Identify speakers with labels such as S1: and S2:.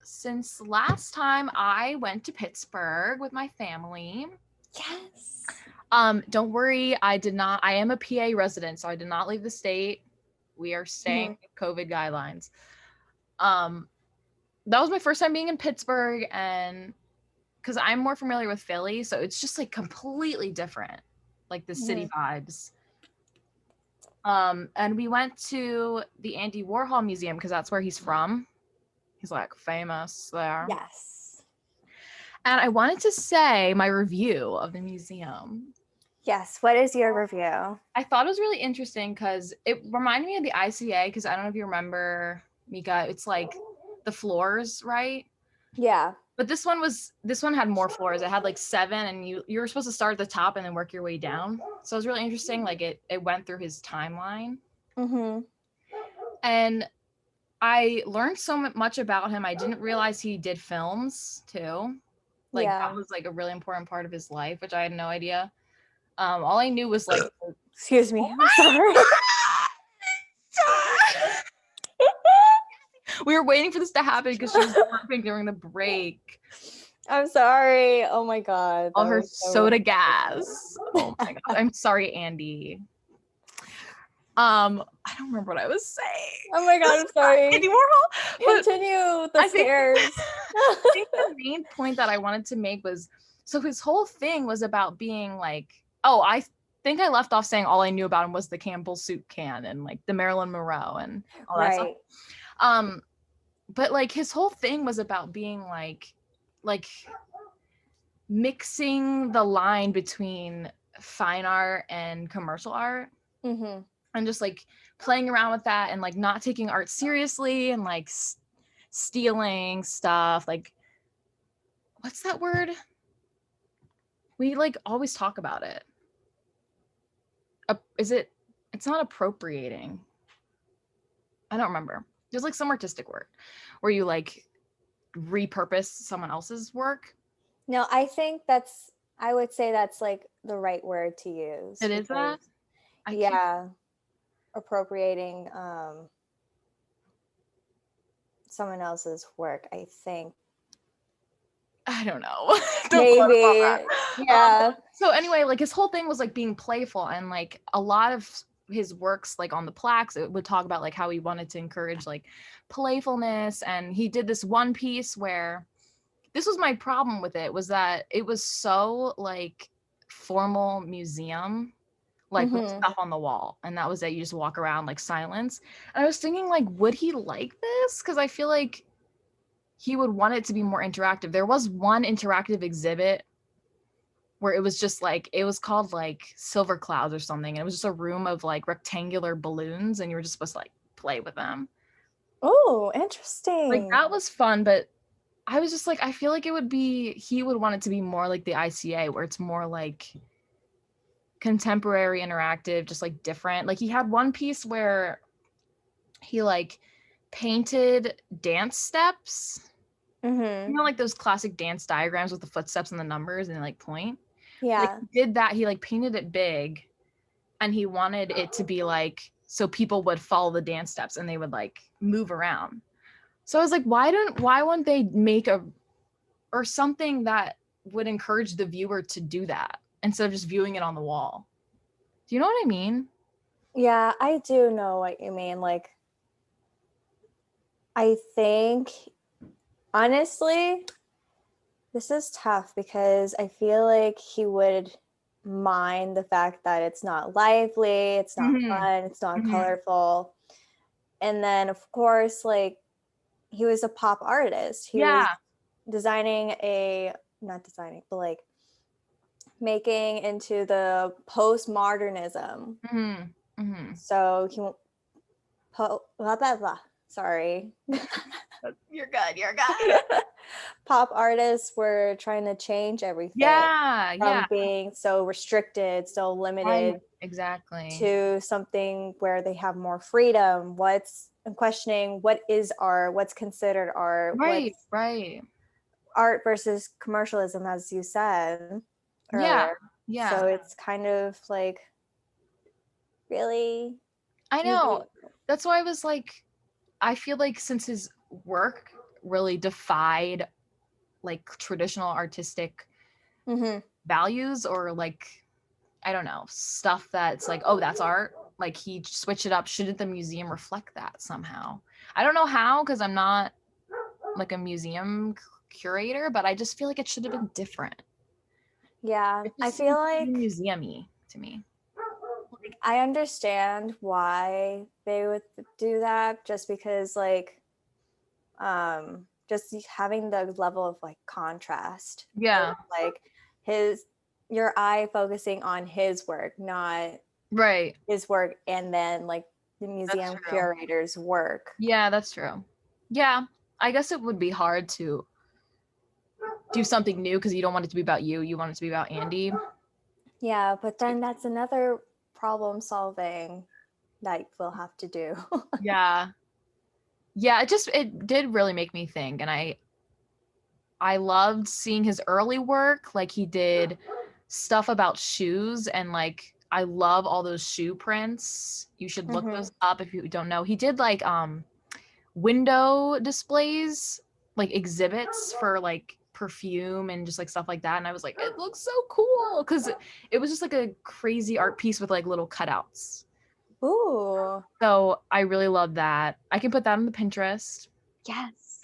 S1: since last time I went to Pittsburgh with my family.
S2: Yes.
S1: Don't worry, I am a PA resident, so I did not leave the state. We are staying with COVID guidelines. That was my first time being in Pittsburgh, and because I'm more familiar with Philly, so it's just like completely different, like the city vibes. And we went to the Andy Warhol Museum because that's where he's from. He's like famous there.
S2: Yes.
S1: And I wanted to say my review of the museum.
S2: Yes. What is your review?
S1: I thought it was really interesting because it reminded me of the ICA, because I don't know if you remember, Mika, it's like the floors, right?
S2: Yeah.
S1: But this one had more floors. It had like 7, and you were supposed to start at the top and then work your way down. So it was really interesting. Like it went through his timeline. And I learned so much about him. I didn't realize he did films too. Like that was like a really important part of his life, which I had no idea. All I knew was like,
S2: excuse me, I'm sorry.
S1: We were waiting for this to happen because she was working during the break.
S2: I'm sorry. Oh my god.
S1: All her soda gas. Oh my god. I'm sorry, Andy. I don't remember what I was saying.
S2: Oh my god, I'm sorry.
S1: Andy Warhol.
S2: Continue the stairs.
S1: I think the main point that I wanted to make was, so his whole thing was about being like, I think I left off saying all I knew about him was the Campbell soup can and like the Marilyn Monroe and all that stuff. But like his whole thing was about being like mixing the line between fine art and commercial art. And just like playing around with that and like not taking art seriously and like stealing stuff. Like, what's that word? We like always talk about it. It's not appropriating. I don't remember. There's like some artistic word where you like repurpose someone else's work.
S2: No, I would say that's like the right word to use.
S1: It is that?
S2: Appropriating someone else's work, I think.
S1: I don't know.
S2: Maybe. Yeah.
S1: So anyway, like his whole thing was like being playful, and like a lot of his works, like on the plaques, it would talk about like how he wanted to encourage like playfulness. And he did this one piece where, this was my problem with it, was that it was so like formal museum, like with stuff on the wall, and that was it. You just walk around like silence. And I was thinking, like, would he like this? Because I feel like he would want it to be more interactive. There was one interactive exhibit where it was just like, it was called like Silver Clouds or something, and it was just a room of like rectangular balloons, and you were just supposed to like play with them.
S2: Oh, interesting.
S1: Like that was fun, but I was just like, I feel like he would want it to be more like the ICA, where it's more like contemporary, interactive, just like different. Like he had one piece where he like painted dance steps. You know, like those classic dance diagrams with the footsteps and the numbers and they like point.
S2: Yeah.
S1: Like he did that. He like painted it big, and he wanted it to be like, so people would follow the dance steps and they would like move around. So I was like, why wouldn't they make or something that would encourage the viewer to do that instead of just viewing it on the wall? Do you know what I mean?
S2: Yeah, I do know what you mean. Like, I think, honestly, this is tough because I feel like he would mind the fact that it's not lively, it's not fun, it's not colorful. And then, of course, like, he was a pop artist. He was like making into the postmodernism. So he sorry.
S1: You're good.
S2: Pop artists were trying to change everything. From being so restricted, so limited,
S1: exactly,
S2: to something where they have more freedom. I'm questioning what is art, what's considered art,
S1: right.
S2: Art versus commercialism, as you said earlier. Yeah. So it's kind of like, really?
S1: I know. That's why I was like, I feel like since his work really defied like traditional artistic
S2: Mm-hmm.
S1: values, or like, I don't know, stuff that's like, oh, that's art. Like he switched it up. Shouldn't the museum reflect that somehow? I don't know how, because I'm not like a museum curator, but I just feel like it should have been different.
S2: Yeah,
S1: It
S2: I
S1: just
S2: feel
S1: seems too
S2: like
S1: museum-y to me.
S2: I understand why they would do that, just because like just having the level of like contrast of
S1: Yeah.
S2: like his your eye focusing on his work, not
S1: Right.
S2: his work and then like the
S1: That's
S2: museum
S1: true.
S2: curator's work.
S1: Yeah, that's true. Yeah. I guess it would be hard to do something new because you don't want it to be about you. You want it to be about Andy.
S2: Yeah, but then that's another problem solving that we'll have to do.
S1: Yeah. Yeah, it did really make me think, and I loved seeing his early work. Like he did stuff about shoes, and like I love all those shoe prints. You should look
S2: Mm-hmm.
S1: those up if you don't know. He did like window displays, like exhibits for like perfume and just like stuff like that. And I was like, it looks so cool, because it was just like a crazy art piece with like little cutouts.
S2: Ooh,
S1: So I really love that. I can put that on the Pinterest.
S2: yes.